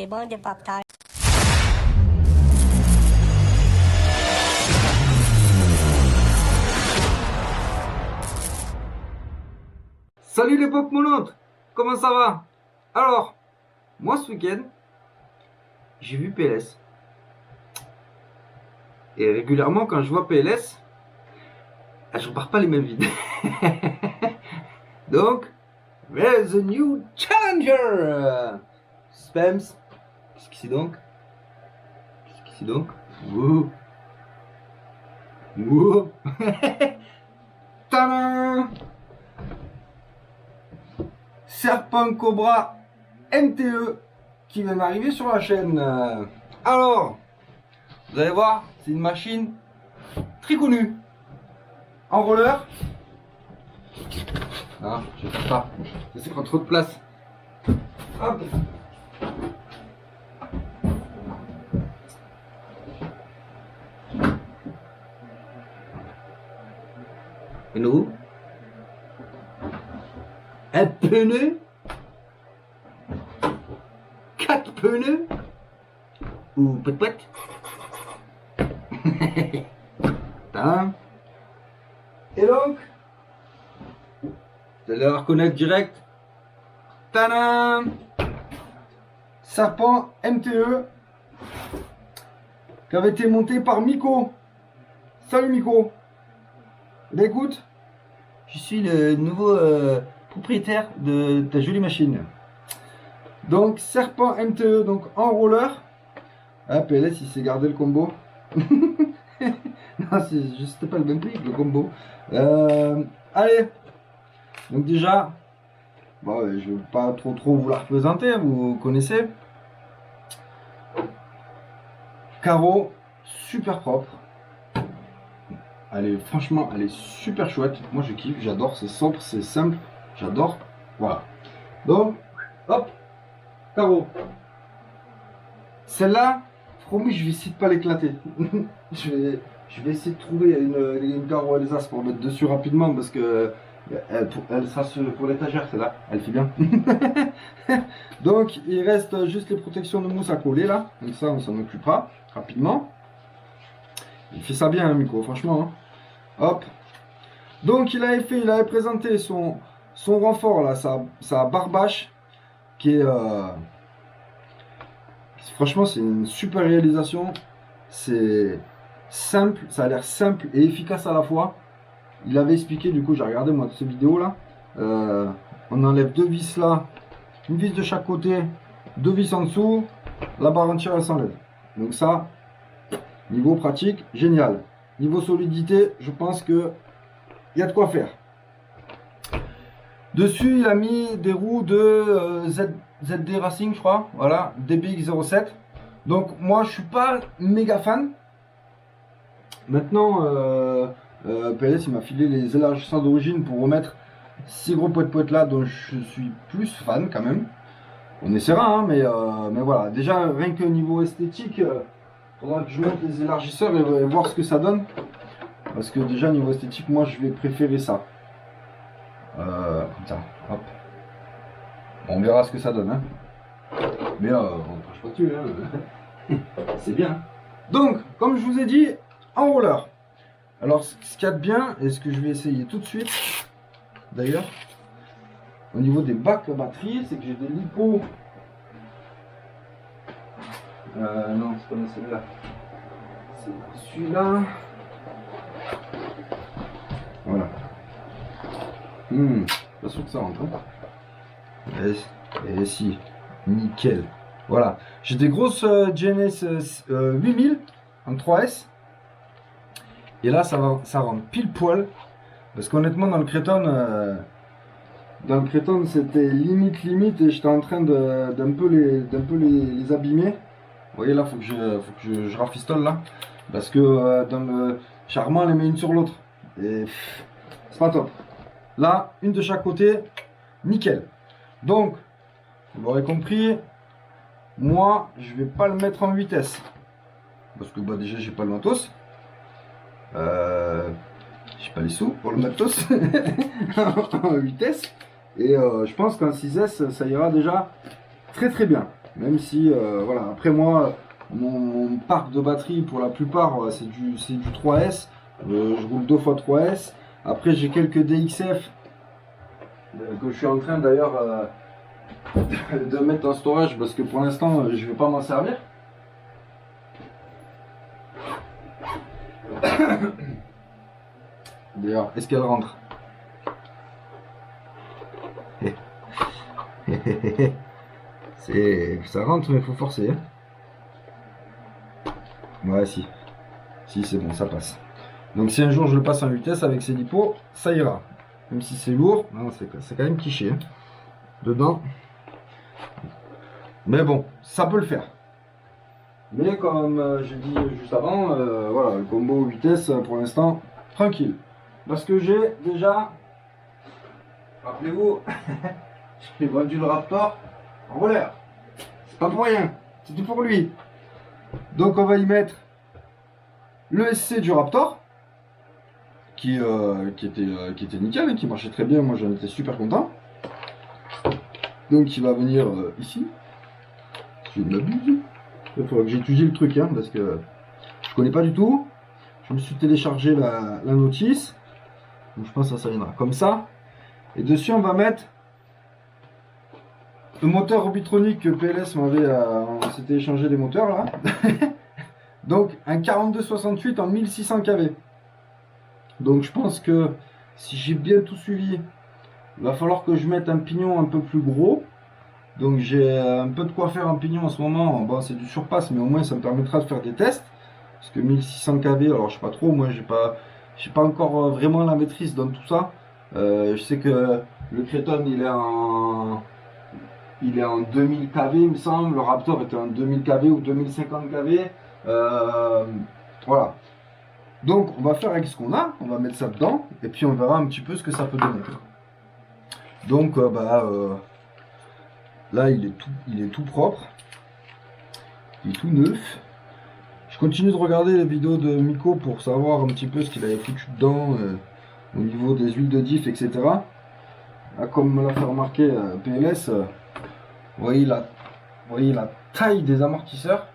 bon de Pop-Tart. Salut les pop monotes, comment ça va? Alors, moi ce week-end, j'ai vu PLS. Et régulièrement quand je vois PLS, je repars pas les mêmes vides. Donc, there's a new challenger. Spams. Qu'est-ce que c'est donc? Qu'est-ce que c'est donc? Wouh. Wouh. Tadam! Serpent Cobra MTE qui vient d'arriver sur la chaîne. Alors, vous allez voir, c'est une machine très connue. En roller. Non, je ne fais pas. Ça prend trop de place. Hop. Et nous? Un pneu? 4 pneus? Ou peut-être? Et donc, vous allez la reconnaître direct. Tadam! Serpent MTE qui avait été monté par Miko. Salut Miko. Ben écoute, je suis le nouveau propriétaire de ta jolie machine. Donc Serpent MTE, donc en roller. Ah, PLS il s'est gardé le combo. Non, c'est juste pas le même prix que le combo. Allez. Donc déjà, bon, je ne vais pas trop vous la représenter, vous connaissez. Carreau, super propre. Franchement, elle est super chouette. Moi je kiffe, j'adore, c'est sobre, c'est simple, j'adore. Voilà. Donc, hop, carreau. Celle-là, promis, je vais essayer de pas l'éclater. je vais essayer de trouver une carreau Alsace pour mettre dessus rapidement parce que elle sera pour l'étagère, celle-là, elle fait bien. Donc, il reste juste les protections de mousse à coller là. Donc ça, on s'en occupera rapidement. Il fait ça bien, hein, Miko, franchement. Hein. Hop. Donc, il avait présenté son renfort là, sa barbache, qui est franchement, c'est une super réalisation. C'est simple, ça a l'air simple et efficace à la fois. Il avait expliqué, du coup, j'ai regardé moi cette vidéo là. On enlève 2 vis là, une vis de chaque côté, 2 vis en dessous, la barre entière elle s'enlève. Donc ça, niveau pratique, génial. Niveau solidité, je pense que il y a de quoi faire. Dessus, il a mis des roues de ZD Racing, je crois. Voilà, DBX07. Donc moi, je suis pas méga fan. Maintenant, PLS il m'a filé les élargisseurs d'origine pour remettre ces gros poètes là, dont je suis plus fan quand même. On essaiera, hein, mais voilà. Déjà, rien que niveau esthétique, faudra que je mette les élargisseurs et voir ce que ça donne. Parce que déjà, niveau esthétique, moi, je vais préférer ça. Comme ça, hop. Bon, on verra ce que ça donne, hein. Mais on ne crache pas dessus, hein. C'est bien. Donc, comme je vous ai dit, en roller. Alors, ce qu'il y a de bien, et ce que je vais essayer tout de suite, d'ailleurs, au niveau des bacs à batterie, c'est que j'ai des lipos. Non, c'est pas celui-là. C'est celui-là. Voilà. Pas sûr que ça rentre. Et si, nickel. Voilà. J'ai des grosses GNS 8000 en 3S. Et là, ça rentre pile poil. Parce qu'honnêtement, dans le Créton, c'était limite. Et j'étais en train d'un peu les abîmer. Vous voyez là, faut que je rafistole là. Parce que dans le Charmant, les met une sur l'autre. Et c'est pas top. Là, une de chaque côté, nickel. Donc, vous l'aurez compris, moi, je vais pas le mettre en vitesse. Parce que bah, déjà, j'ai pas le matos. J'ai pas les sous pour le matos en vitesse. Et je pense qu'en 6S, ça ira déjà très bien. Même si, voilà, après moi, mon parc de batterie, pour la plupart, c'est du 3S. Je roule 2 fois 3S. Après, j'ai quelques DXF que je suis en train d'ailleurs de mettre en storage parce que pour l'instant, je vais pas m'en servir. D'ailleurs, est-ce qu'elle rentre? Ça rentre, mais il faut forcer. Hein. Ouais, si. Si, c'est bon, ça passe. Donc, si un jour je le passe en vitesse avec ces lipots, ça ira. Même si c'est lourd, c'est quand même cliché. Hein. Dedans. Mais bon, ça peut le faire. Mais comme j'ai dit juste avant, voilà, le combo vitesse, pour l'instant, tranquille. Parce que j'ai déjà, rappelez-vous, j'ai vendu le Raptor en voleur. C'est pas pour rien, c'est tout pour lui. Donc on va y mettre le SC du Raptor, qui était nickel, qui marchait très bien, moi j'en étais super content. Donc il va venir ici. Je m'abuse. Il faudra que j'étudie le truc, hein, parce que je connais pas du tout. Je me suis téléchargé la notice. Donc je pense que ça viendra comme ça. Et dessus on va mettre le moteur Orbitronic que PLS m'avait... on s'était échangé des moteurs là. Donc un 4268 en 1600 kV. Donc je pense que si j'ai bien tout suivi, il va falloir que je mette un pignon un peu plus gros. Donc j'ai un peu de quoi faire en pignon en ce moment. Bon, c'est du surpasse, mais au moins ça me permettra de faire des tests. Parce que 1600 kV, alors je sais pas trop, moi j'ai pas encore vraiment la maîtrise dans tout ça. Je sais que le Créton il est en 2000 kV il me semble, le Raptor était en 2000 kV ou 2050 kV. Voilà. Donc on va faire avec ce qu'on a, on va mettre ça dedans, et puis on verra un petit peu ce que ça peut donner. Donc là il est tout propre, il est tout neuf. Je continue de regarder les vidéos de Miko pour savoir un petit peu ce qu'il avait foutu dedans au niveau des huiles de diff, etc. Là, comme me l'a fait remarquer PLS, vous voyez la taille des amortisseurs.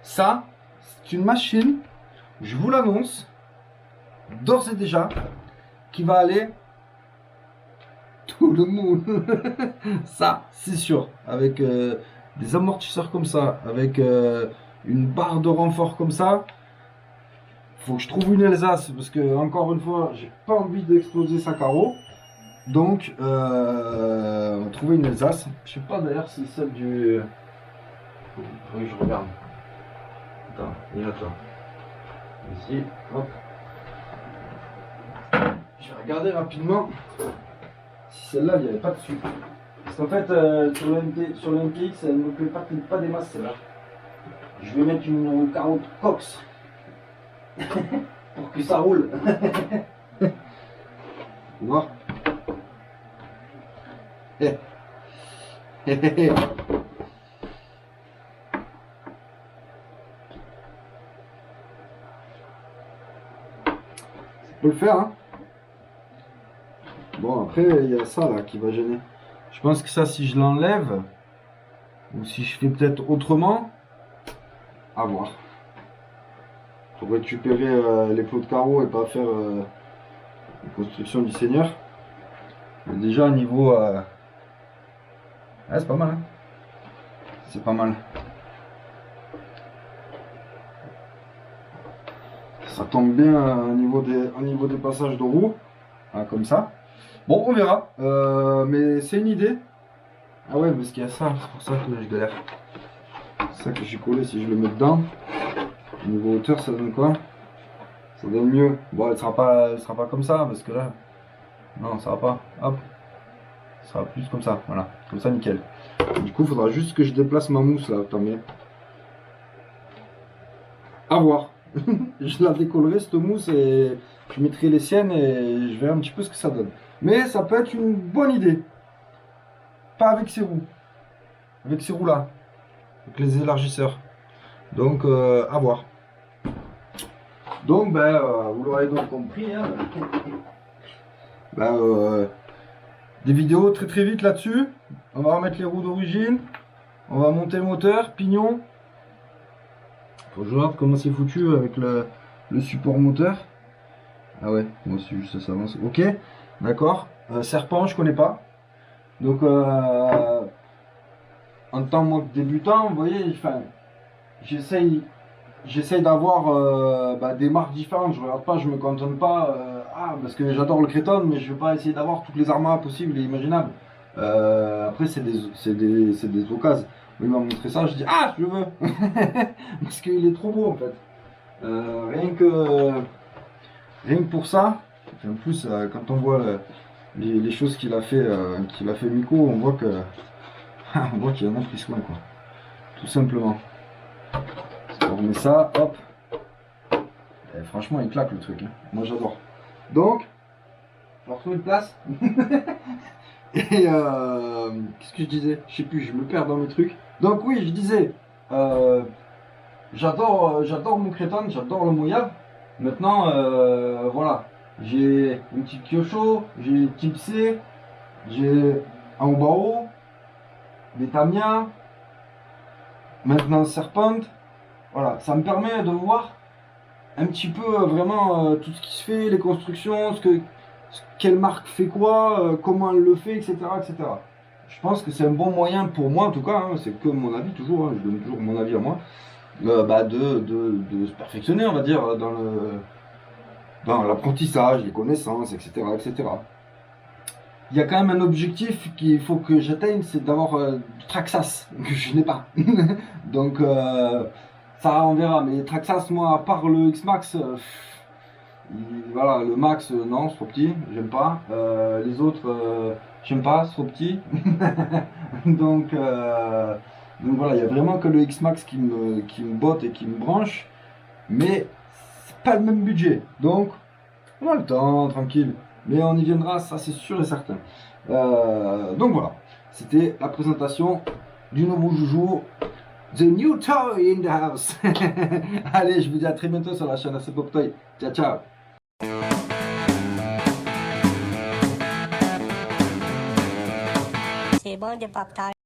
Ça, c'est une machine, je vous l'annonce, d'ores et déjà, qui va aller tout le monde. Ça, c'est sûr. Avec des amortisseurs comme ça, avec une barre de renfort comme ça, faut que je trouve une Alsace parce que encore une fois j'ai pas envie d'exploser sa carreau, donc on va trouver une Alsace. Je sais pas d'ailleurs si c'est celle du... Oui, je regarde. Attends, il y a là. Ici, hop. Je vais regarder rapidement si celle-là il n'y avait pas dessus. Parce qu'en fait sur le MTX elle ne me plaît pas des masses celle-là. Je vais mettre une carotte Cox pour que ça roule. Voir. Ça peut le faire, hein. Bon, après il y a ça là qui va gêner. Je pense que ça, si je l'enlève ou si je fais peut-être autrement, à voir. Pour récupérer les plots de carreaux et pas faire la construction du seigneur. Mais déjà au niveau c'est pas mal, hein. C'est pas mal. Ça tombe bien au niveau des passages de roues, hein, comme ça. Bon, on verra, mais c'est une idée. Ah ouais, parce qu'il y a ça, c'est pour ça que je galère. C'est ça que j'ai collé, si je le mets dedans. Au niveau hauteur, ça donne quoi? Ça donne mieux. Bon, elle sera pas comme ça, parce que là... Non, ça va pas. Hop. Ça sera plus comme ça, voilà. Comme ça, nickel. Du coup, il faudra juste que je déplace ma mousse, là. Attendez. À voir. Je la décollerai, cette mousse, et je mettrai les siennes, et je verrai un petit peu ce que ça donne. Mais ça peut être une bonne idée. Pas avec ces roues. Avec ces roues-là. Avec les élargisseurs. Donc, à voir. Donc, vous l'aurez donc compris, hein. Des vidéos très vite là-dessus. On va remettre les roues d'origine. On va monter le moteur, pignon. Faut que je regarde comment c'est foutu avec le support moteur. Ah ouais, moi c'est juste ça avance. Ok, d'accord. Serpent, je connais pas. Donc en tant que débutant, vous voyez, enfin, j'essaye d'avoir des marques différentes. Je regarde pas, je me cantonne pas. Parce que j'adore le Créton, mais je vais pas essayer d'avoir toutes les armes possibles et imaginables. Après, c'est des occasions. Il m'a montré ça, je dis ah, je le veux parce qu'il est trop beau en fait. Rien que pour ça. Et en plus, quand on voit les choses qu'il a fait Miko, on voit que on voit qu'il en a pris soin quoi. Tout simplement. On remet ça, hop. Et franchement, il claque le truc. Hein. Moi, j'adore. Donc, on va retrouver une place. Et qu'est-ce que je disais? Je sais plus, je me perds dans mes trucs. Donc oui, je disais, j'adore mon Créton, j'adore le Mojave. Maintenant, voilà, j'ai une petite Kyosho, j'ai type C, j'ai un Obao, des Tamiya, maintenant Serpent. Voilà, ça me permet de voir un petit peu vraiment tout ce qui se fait, les constructions, quelle marque fait quoi, comment elle le fait, etc., etc. Je pense que c'est un bon moyen pour moi en tout cas, hein, c'est que mon avis toujours, hein, je donne toujours mon avis à moi, de se perfectionner on va dire dans l'apprentissage, les connaissances, etc., etc. Il y a quand même un objectif qu'il faut que j'atteigne, c'est d'avoir du Traxxas, que je n'ai pas. Donc ça on verra, mais Traxxas moi à part le X-Max, voilà, le Max non, c'est trop petit, j'aime pas. Les autres, j'aime pas, c'est trop petit. Donc voilà, il y a vraiment que le X-Max qui me botte et qui me branche, mais c'est pas le même budget. Donc on a le temps, tranquille. Mais on y viendra, ça c'est sûr et certain. Donc voilà, c'était la présentation du nouveau joujou, The New Toy in the House. Allez, je vous dis à très bientôt sur la chaîne AC Pop Toy. Ciao, ciao. C'est bon de pop